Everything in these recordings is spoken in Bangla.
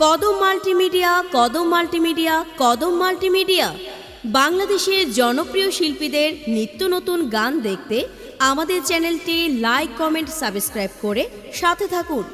কদম মাল্টিমিডিয়া, কদম মাল্টিমিডিয়া, কদম মাল্টিমিডিয়া। বাংলাদেশের জনপ্রিয় শিল্পীদের নিত্য নতুন গান দেখতে আমাদের চ্যানেলটি লাইক, কমেন্ট, সাবস্ক্রাইব করে সাথে থাকুন।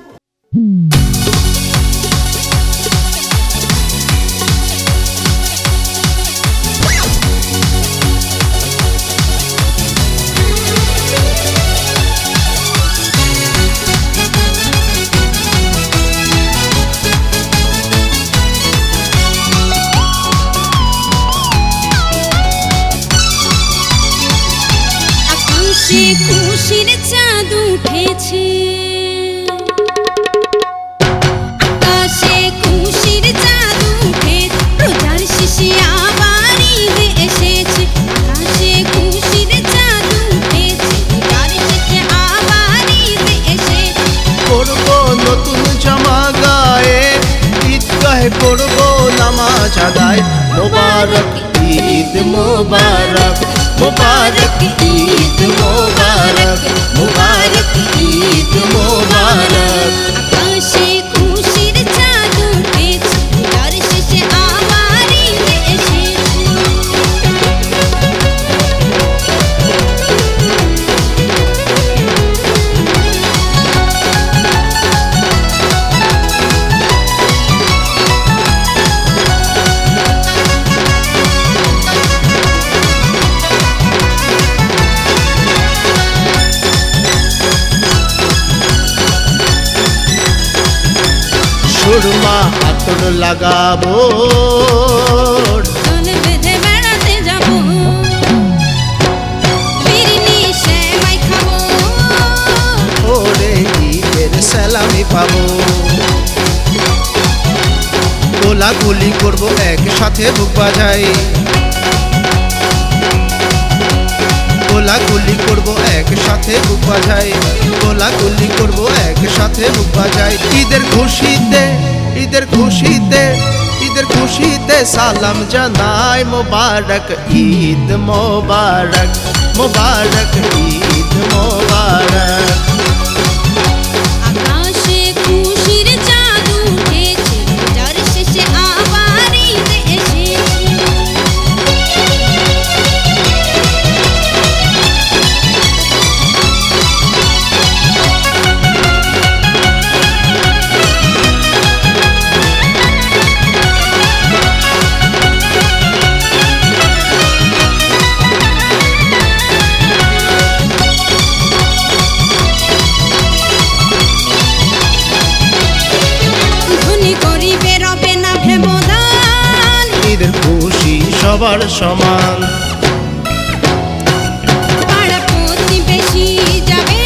খুশির চাঁদ উঠেছে, আকাশে খুশির চাঁদ উঠে, রোজার শেষে আবার ঈদ এসেছে। আকাশে খুশির চাঁদ উঠেছে, রোজার শেষে আবার ঈদ এসেছে। পড়বো নতুন জামা গায়ে, ঈদগাহে পড়বো নামাজ আদায়। মোবারক ঈদ মোবারক, মোবারক ঈদ মোবারক, মোবারক ঈদ মোবারক। আকাশে খুশির চাঁদ উঠেছে, রোজার শেষে আবার ঈদ এসেছে। সুরমা আতর লাগাবো, চুল বেঁধে বেড়াতে যাবো, বিরিনি সেমাই খাবো, ওরে ঈদের সালামি পাবো। গোলাগুলি করবো একসাথে বুক বাজাই, গোলাগুলি করবো একসাথে বুক বাজাই, গোলাগুলি করবো একসাথে বুক বাজাই। ঈদের খুশিতে, ঈদের খুশিতে, ঈদের খুশিতে সালাম জানাই। মোবারক ঈদ মোবারক, মোবারক ঈদ মোবারক। আকাশে খুশির চাঁদ উঠেছে, রোজার শেষে আবার ঈদ এসেছে। ধনী গরিবের হবে না ব্যবধান, ঈদের খুশি সবার সমান। পাড়া প্রতিবেশী যাবে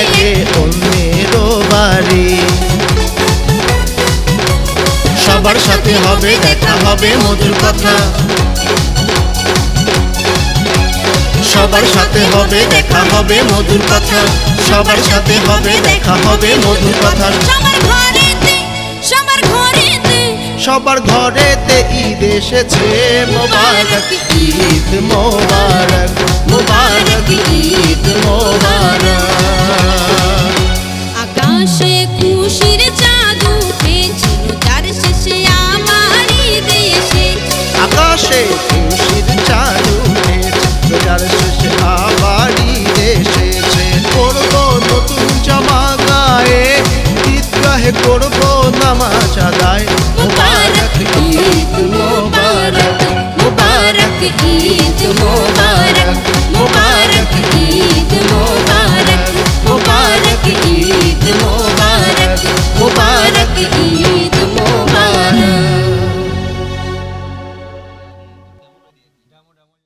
একে অন্যের বাড়ি, সবার সাথে হবে দেখা, হবে মধুর কথা। সবার সাথে হবে দেখা, হবে মধুর কথা। সবার সাথে হবে দেখা, হবে মধুর কথা। সবার ঘরেতে, সবার ঘরেতে, সবার ঘরেতে ঈদ এসেছে। মোবারক ঈদ মোবারক, মোবারক